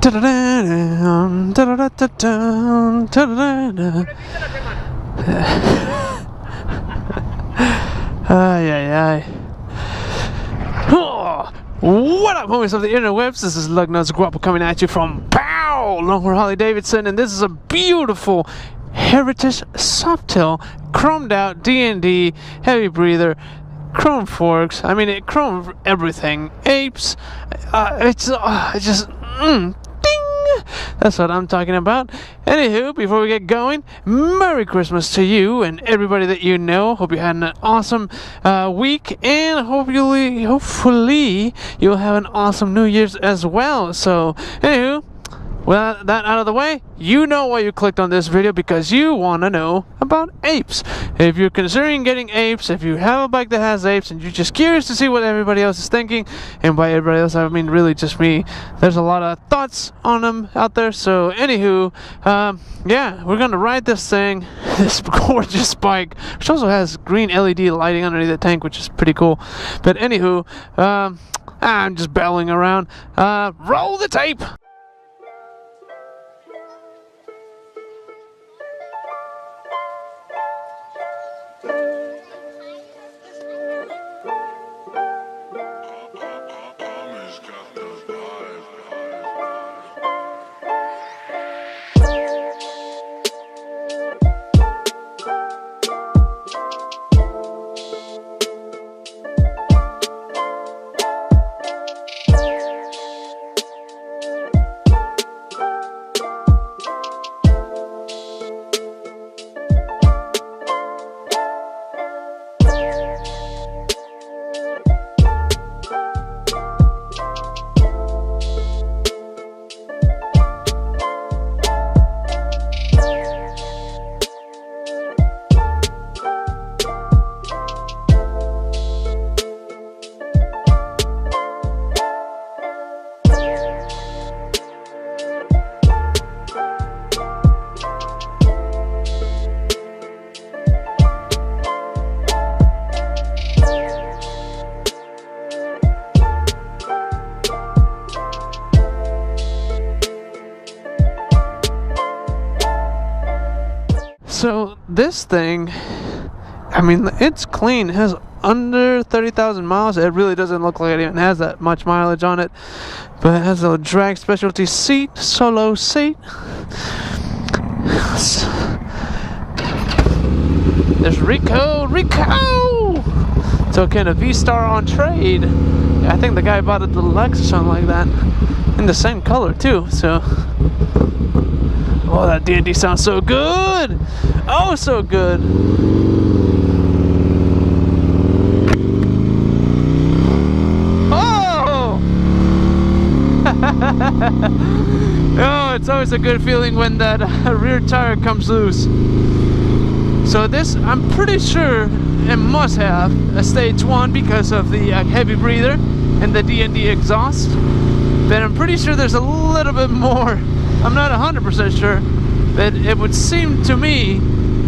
Ay, ay, ay. What up, homies of the interwebs? This is lugnuts.guapo coming at you from Longhorn Harley-Davidson, and this is a beautiful heritage softail, chromed out D&D heavy breather, chrome forks. I mean, it chromed everything. Apes. It's just ding. That's what I'm talking about. Anywho, before we get going, Merry Christmas to you and everybody that you know. Hope you had an awesome week, and hopefully you'll have an awesome New Year's as well. So, anywho, with that out of the way, you know why you clicked on this video, because you want to know about apes. If you're considering getting apes, if you have a bike that has apes and you're just curious to see what everybody else is thinking, and by everybody else I mean really just me, there's a lot of thoughts on them out there. So anywho, yeah, we're gonna ride this thing, this gorgeous bike, which also has green LED lighting underneath the tank, which is pretty cool. But anywho, I'm just babbling around. Roll the tape. So this thing, I mean, it's clean. It has under 30,000 miles. It really doesn't look like it even has that much mileage on it, but it has a drag specialty seat, solo seat. There's Rico. So kind of V-Star on trade. Yeah, I think the guy bought a deluxe or something like that, in the same color too. So, oh, that D&D sounds so good. Oh, so good. Oh! Oh, it's always a good feeling when that rear tire comes loose. So this, I'm pretty sure it must have a stage 1 because of the heavy breather and the D&D exhaust. But I'm pretty sure there's a little bit more. I'm not 100% sure, but it would seem to me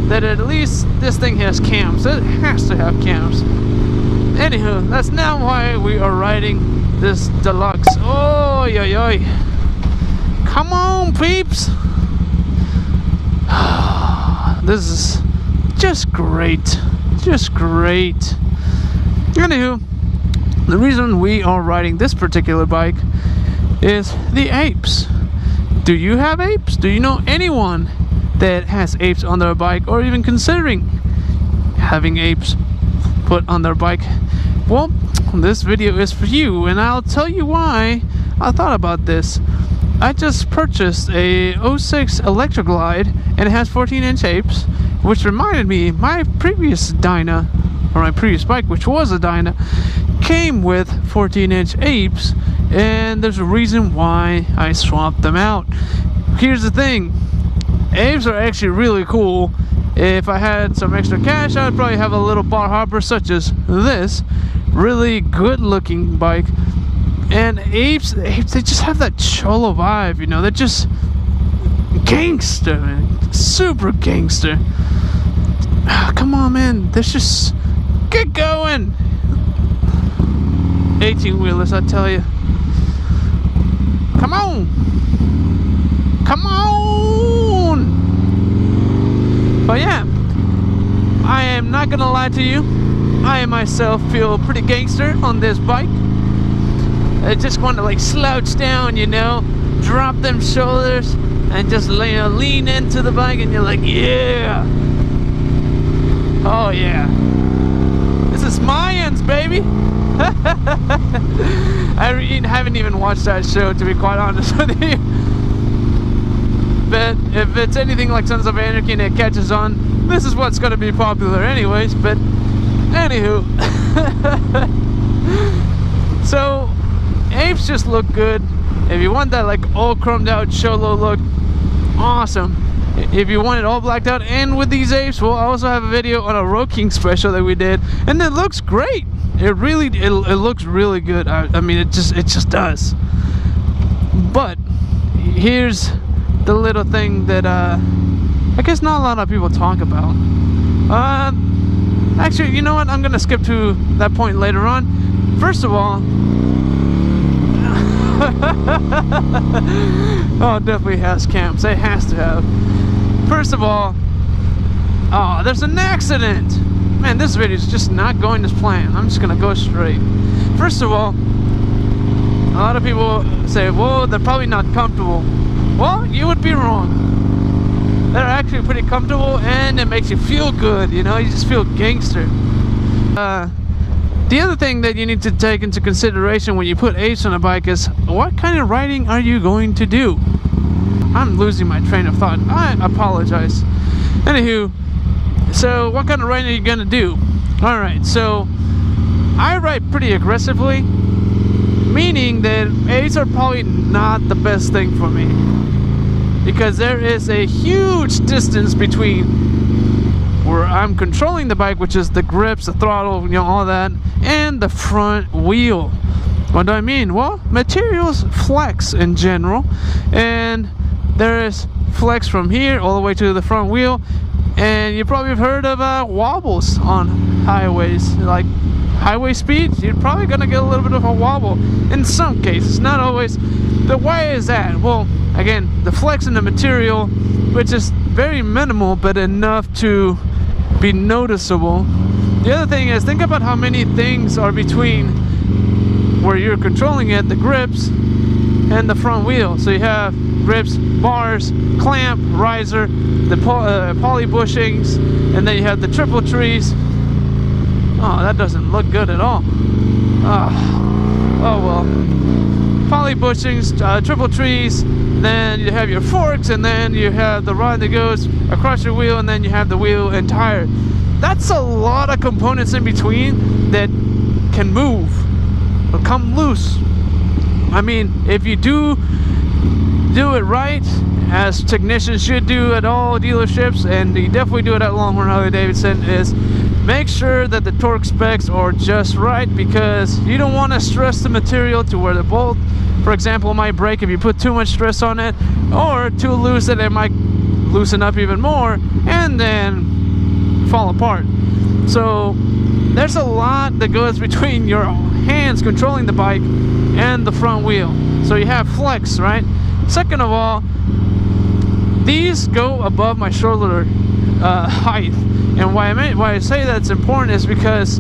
that at least this thing has cams. It has to have cams. Anywho, that's not why we are riding this deluxe. Oh, yoy, yoy. Come on, peeps. This is just great. Just great. Anywho, the reason we are riding this particular bike is the apes. Do you have apes? Do you know anyone that has apes on their bike, or even considering having apes put on their bike? Well, this video is for you, and I'll tell you why I thought about this. I just purchased a 06 Electroglide, and it has 14-inch apes, which reminded me, my previous Dyna, or my previous bike, which was a Dyna, came with 14-inch apes, and there's a reason why I swapped them out. Here's the thing, apes are actually really cool. If I had some extra cash, I would probably have a little bar hopper such as this really good looking bike. And apes, they just have that cholo vibe, you know. They're just gangster, man. Super gangster. Come on, man, let's just get going. 18 wheelers, I tell you. Come on. Come on! But yeah, I am not gonna lie to you. I myself feel pretty gangster on this bike. I just want to like slouch down, you know, drop them shoulders, and just lean into the bike, and you're like, yeah. Oh yeah. This is Mayans, baby. I haven't even watched that show, to be quite honest with you. But if it's anything like Sons of Anarchy and it catches on, this is what's gonna be popular anyways. But anywho. So apes just look good. If you want that like all chromed out cholo look, awesome. If you want it all blacked out and with these apes, we'll also have a video on a Road King special that we did, and it looks great. It looks really good. I mean, it just does. But here's the little thing that I guess not a lot of people talk about. Actually, you know what? I'm gonna skip to that point later on. First of all, oh, it definitely has cams. It has to have. First of all, oh, there's an accident. Man, this video is just not going as planned. I'm just gonna go straight. First of all, a lot of people say, well, they're probably not comfortable. Well, you would be wrong. They're actually pretty comfortable, and it makes you feel good, you know, you just feel gangster. The other thing that you need to take into consideration when you put apes on a bike is, what kind of riding are you going to do? I'm losing my train of thought. I apologize. Anywho, so what kind of riding are you gonna do? Alright, so I ride pretty aggressively, meaning that apes are probably not the best thing for me, because there is a huge distance between where I'm controlling the bike, which is the grips, the throttle, you know, all that, and the front wheel. What do I mean? Well, materials flex in general, and there is flex from here all the way to the front wheel. And you probably have heard of wobbles on highways, like highway speed. You're probably gonna get a little bit of a wobble in some cases, not always. But why is that? Well, again, the flex in the material, which is very minimal but enough to be noticeable. The other thing is, think about how many things are between where you're controlling it, the grips and the front wheel. So you have grips, bars, clamp, riser, the poly bushings, and then you have the triple trees. Oh, that doesn't look good at all. Oh well. Poly bushings, triple trees, then you have your forks, and then you have the rod that goes across your wheel, and then you have the wheel and tire. That's a lot of components in between that can move or come loose. I mean, if you do it right, as technicians should do at all dealerships, and you definitely do it at Longhorn Harley-Davidson, is make sure that the torque specs are just right, because you don't want to stress the material to where the bolt, for example, might break if you put too much stress on it, or too loose that it might loosen up even more and then fall apart. So there's a lot that goes between your hands controlling the bike and the front wheel. So you have flex, right? Second of all, these go above my shoulder height, and why I say that's important is because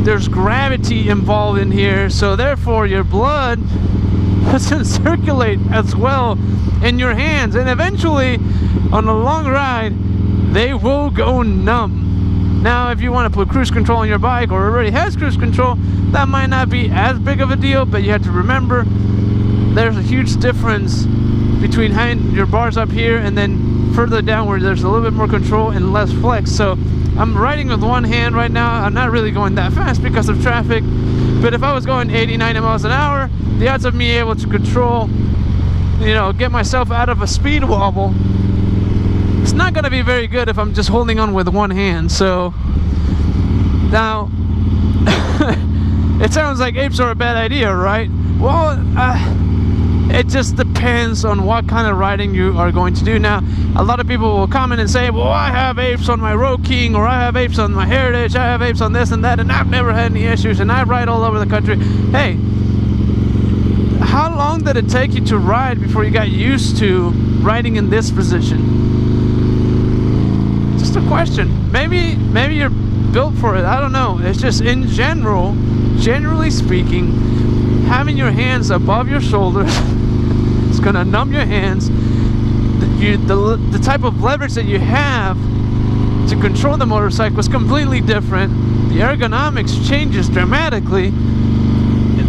there's gravity involved in here, so therefore your blood doesn't circulate as well in your hands, and eventually on a long ride they will go numb. Now if you want to put cruise control on your bike, or already has cruise control, that might not be as big of a deal, but you have to remember there's a huge difference between having your bars up here and then further down where there's a little bit more control and less flex. So I'm riding with one hand right now. I'm not really going that fast because of traffic, but if I was going 80, 90 miles an hour, the odds of me able to control, you know, get myself out of a speed wobble, it's not going to be very good if I'm just holding on with one hand. So now it sounds like apes are a bad idea, right? Well, it just depends on what kind of riding you are going to do. Now, a lot of people will comment and say, well, I have apes on my Road King, or I have apes on my Heritage, I have apes on this and that, and I've never had any issues, and I ride all over the country. Hey, how long did it take you to ride before you got used to riding in this position? Just a question. Maybe you're built for it. I don't know. It's just in general, generally speaking, having your hands above your shoulders is gonna numb your hands. The type of leverage that you have to control the motorcycle is completely different. The ergonomics changes dramatically.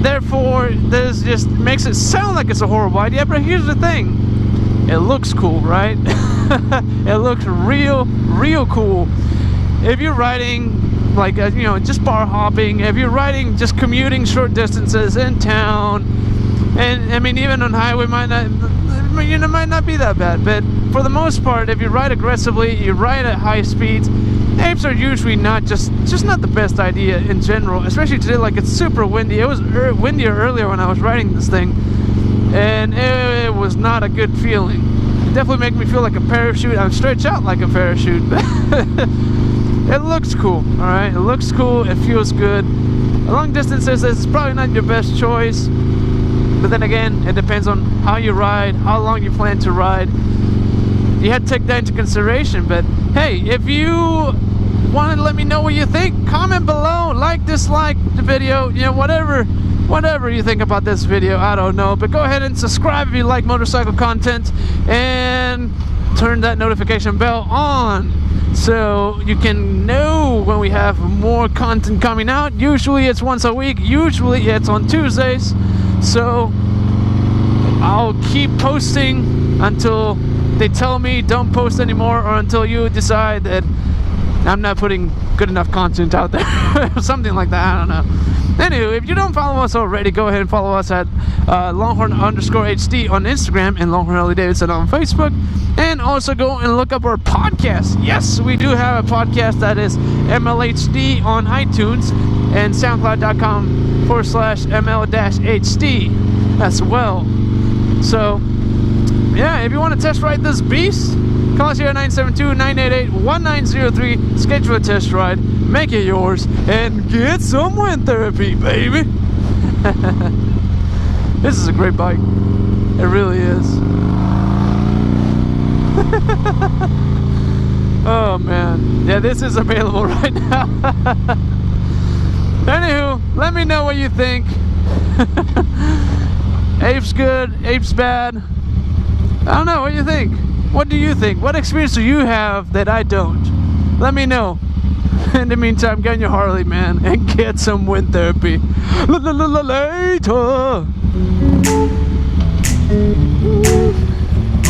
Therefore, this just makes it sound like it's a horrible idea. But here's the thing: it looks cool, right? It looks real cool. If you're riding like you know, just bar hopping, if you're riding just commuting short distances in town, and I mean even on highway might not be that bad. But for the most part, if you ride aggressively, you ride at high speeds, apes are usually not just not the best idea in general, especially today. Like, it's super windy. It was windier earlier when I was riding this thing, and it was not a good feeling. It definitely made me feel like a parachute. I'm stretched out like a parachute. It looks cool, all right? It looks cool. It feels good. Long distances, it's probably not your best choice, but then again, it depends on how you ride, how long you plan to ride. You had to take that into consideration. But hey, if you want to let me know what you think, comment below, like, dislike the video, you know, whatever you think about this video, I don't know. But go ahead and subscribe if you like motorcycle content, and turn that notification bell on so you can know when we have more content coming out. Usually it's once a week, usually it's on Tuesdays, so I'll keep posting until they tell me don't post anymore, or until you decide that I'm not putting good enough content out there. Something like that, I don't know. Anyway, if you don't follow us already, go ahead and follow us at Longhorn_HD on Instagram and Longhorn Harley-Davidson on Facebook. And also go and look up our podcast. Yes, we do have a podcast that is MLHD on iTunes and SoundCloud.com/ML-HD as well. So yeah, if you want to test ride this beast, call us here at 972-988-1903. Schedule a test ride, make it yours, and get some wind therapy, baby. This is a great bike. It really is. Oh man, yeah, this is available right now. Anywho, let me know what you think. Ape's good, Ape's bad. I don't know, what do you think? What do you think? What experience do you have that I don't? Let me know. In the meantime, get on your Harley, man, and get some wind therapy. Later.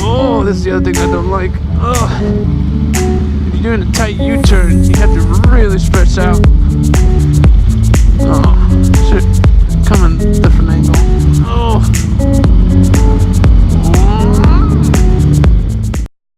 Oh, this is the other thing I don't like. If you're doing a tight U-turn, you have to really stretch out.